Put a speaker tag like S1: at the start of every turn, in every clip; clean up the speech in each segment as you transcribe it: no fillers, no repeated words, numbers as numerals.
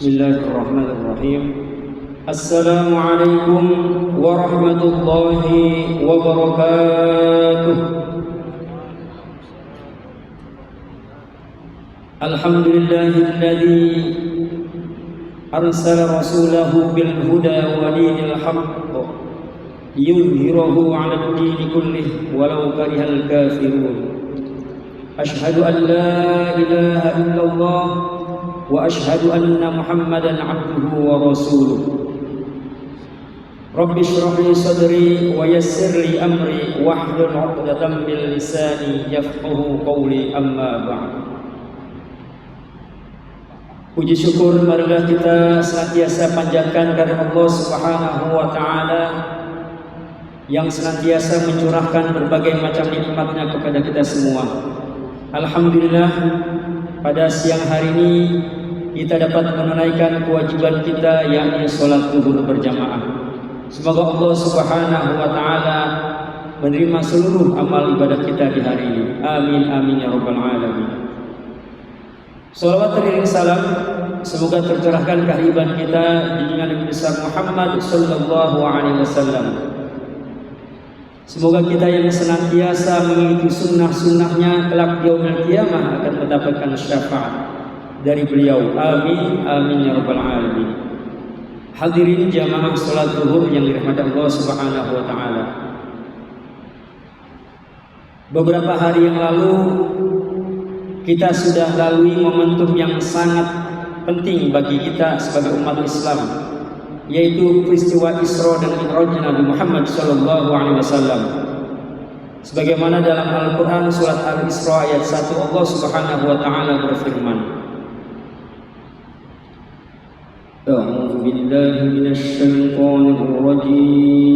S1: Bismillahirrahmanirrahim. Assalamualaikum warahmatullahi wabarakatuh. Alhamdulillahilladzi arsala rasulahu bil huda wa dinil haqq liyudhhirahu 'alad dini kullih walau karihal kafirun. Asyhadu an la ilaha illallah wa asyhadu anna Muhammadan 'abduhu wa rasuluh. Rabbi shrah li sadri wa yassir li amri wahlul 'uqdatam min lisani yafqahu qawli, amma ba'd. Puji syukur marilah kita senantiasa panjatkan kepada Allah Subhanahu wa taala yang senantiasa mencurahkan berbagai macam nikmat-Nya kepada kita semua. Alhamdulillah, pada siang hari ini kita dapat menunaikan kewajiban kita, yakni sholat zuhur berjamaah. Semoga Allah Subhanahu wa taala menerima seluruh amal ibadah kita di hari ini. Amin amin ya rabbal alamin. Salawat teriring salam semoga tercurahkan kehadiran kita di Nabi besar Muhammad sallallahu alaihi wasallam. Semoga kita yang senantiasa mengikuti sunnah-sunnahnya kelak di yaumil qiyamah akan mendapatkan syafaat dari beliau. Amin amin ya rabbal alamin. Hadirin jamaah salat zuhur yang dirahmati Allah Subhanahu wa taala. Beberapa hari yang lalu kita sudah lalui momentum yang sangat penting bagi kita sebagai umat Islam, yaitu peristiwa Isra dan Mi'raj Nabi Muhammad sallallahu alaihi wasallam. Sebagaimana dalam Al-Qur'an surat Al-Isra ayat 1 Allah Subhanahu wa taala berfirman, A'udzu billahi minasy syaithanir rajim.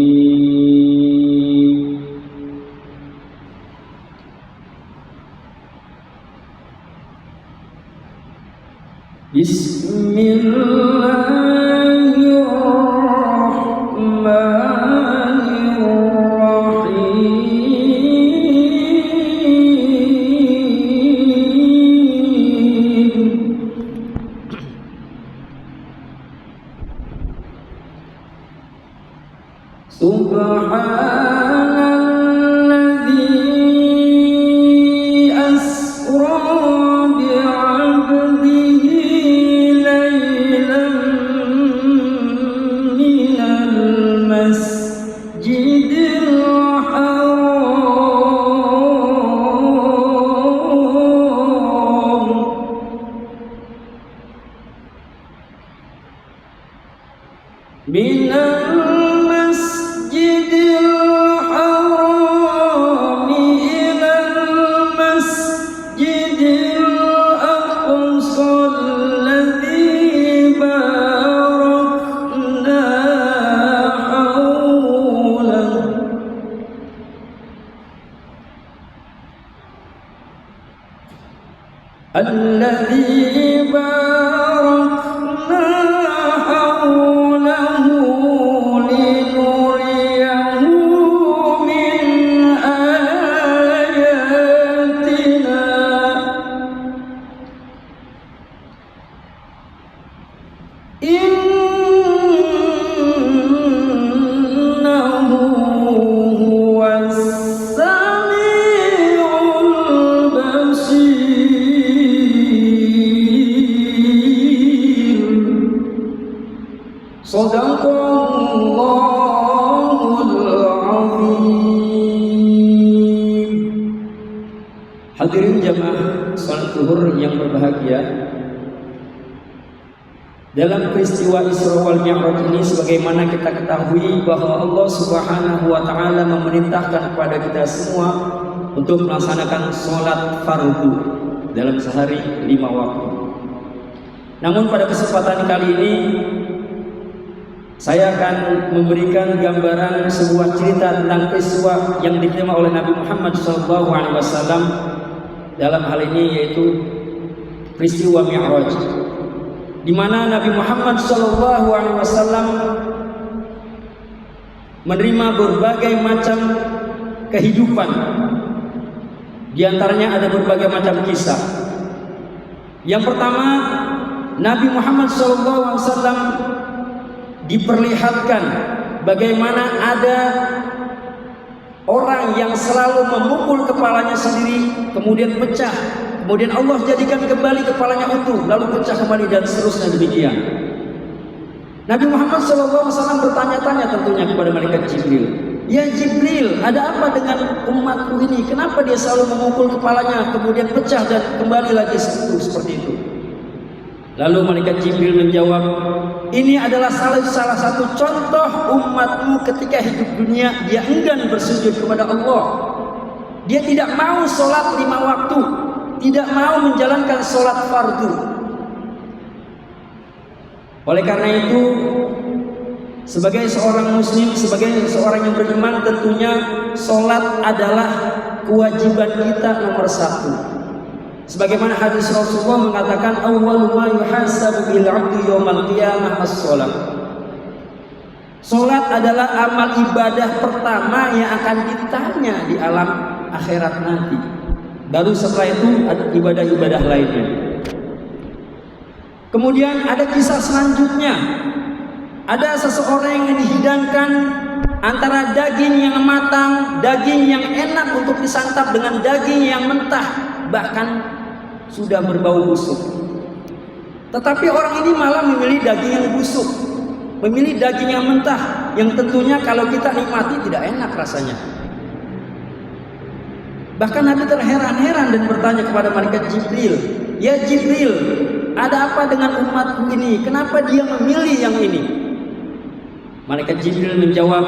S1: Hadirin jamaah salat zuhur yang berbahagia, dalam peristiwa Isra wal Mi'raj ini sebagaimana kita ketahui bahwa Allah Subhanahu wa taala memerintahkan kepada kita semua untuk melaksanakan sholat fardu dalam sehari 5 waktu. Namun pada kesempatan kali ini saya akan memberikan gambaran sebuah cerita tentang peristiwa yang diterima oleh Nabi Muhammad SAW dalam hal ini, yaitu peristiwa Mi'raj, di mana Nabi Muhammad SAW menerima berbagai macam kehidupan. Di antaranya ada berbagai macam kisah. Yang pertama, Nabi Muhammad SAW diperlihatkan bagaimana ada orang yang selalu memukul kepalanya sendiri, kemudian pecah, kemudian Allah jadikan kembali kepalanya utuh, lalu pecah kembali, dan seterusnya demikian. Nabi Muhammad SAW bertanya-tanya tentunya kepada malaikat Jibril, "Ya Jibril, ada apa dengan umatku ini? Kenapa dia selalu memukul kepalanya, kemudian pecah dan kembali lagi seperti itu?" Lalu malaikat Jibril menjawab, "Ini adalah salah satu contoh umatmu ketika hidup dunia, dia enggan bersujud kepada Allah. Dia tidak mau sholat 5 waktu, tidak mau menjalankan sholat fardu. Oleh karena itu, sebagai seorang muslim, sebagai seorang yang beriman, tentunya sholat adalah kewajiban kita nomor 1. Sebagaimana hadis Rasulullah mengatakan, "Awwalu ma yuhasabu bil 'abdi yaumal qiyamah as-shalah." Salat adalah amal ibadah pertama yang akan ditanya di alam akhirat nanti. Baru setelah itu ada ibadah-ibadah lainnya. Kemudian ada kisah selanjutnya. Ada seseorang yang dihidangkan antara daging yang matang, daging yang enak untuk disantap dengan daging yang mentah, bahkan sudah berbau busuk. Tetapi orang ini malah memilih daging yang busuk, memilih daging yang mentah, yang tentunya kalau kita nikmati tidak enak rasanya. Bahkan Nabi terheran-heran dan bertanya kepada malaikat Jibril, "Ya Jibril, ada apa dengan umatku ini? Kenapa dia memilih yang ini?" Malaikat Jibril menjawab,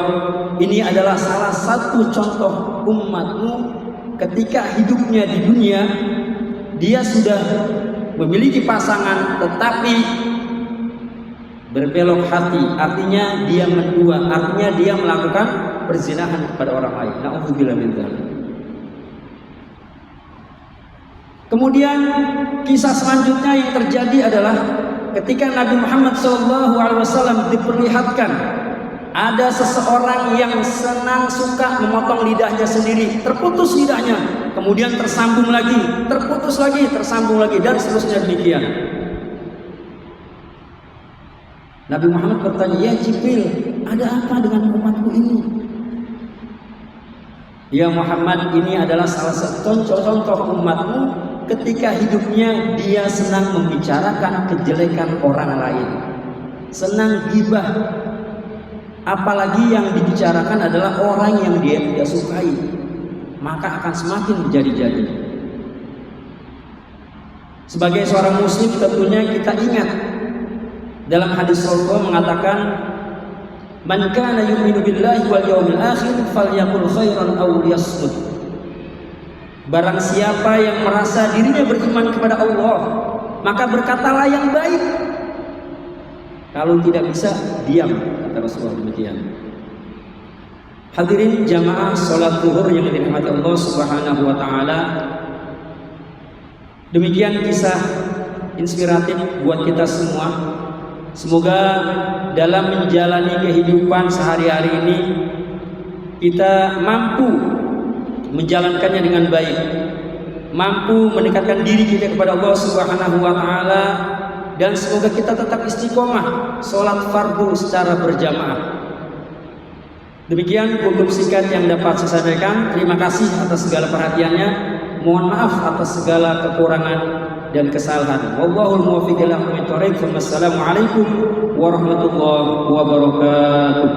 S1: "Ini adalah salah satu contoh umatmu ketika hidupnya di dunia. Dia sudah memiliki pasangan tetapi berbelok hati, artinya dia mendua, artinya dia melakukan perzinahan kepada orang lain. Na'udzubillah min dzalik." Kemudian kisah selanjutnya yang terjadi adalah ketika Nabi Muhammad SAW diperlihatkan ada seseorang yang senang suka memotong lidahnya sendiri, terputus lidahnya, kemudian tersambung lagi, terputus lagi, tersambung lagi, dan seterusnya demikian. Nabi Muhammad bertanya, "Ya Jibril, ada apa dengan umatku ini?" "Ya Muhammad, ini adalah salah satu contoh umatmu ketika hidupnya dia senang membicarakan kejelekan orang lain, senang ghibah. Apalagi yang dibicarakan adalah orang yang dia tidak sukai, maka akan semakin menjadi-jadi." Sebagai seorang muslim tentunya kita ingat dalam hadis Rasulullah mengatakan, "Man kana yu'minu billahi wal yawmil akhir falyaqul khairan aw liyasmut." Barang siapa yang merasa dirinya beriman kepada Allah, maka berkatalah yang baik. Kalau tidak bisa, diam, kata Rasulullah demikian. Hadirin jamaah salat zuhur yang dirahmati Allah Subhanahu wa taala. Demikian kisah inspiratif buat kita semua. Semoga dalam menjalani kehidupan sehari-hari ini kita mampu menjalankannya dengan baik, mampu mendekatkan diri kita kepada Allah Subhanahu wa taala, dan semoga kita tetap istiqomah sholat fardu secara berjamaah. Demikian kultum singkat yang dapat saya sampaikan. Terima kasih atas segala perhatiannya. Mohon maaf atas segala kekurangan dan kesalahan. Wallahul muwaffiq ila aqwamit thoriq. Wassalamualaikum warahmatullahi wabarakatuh.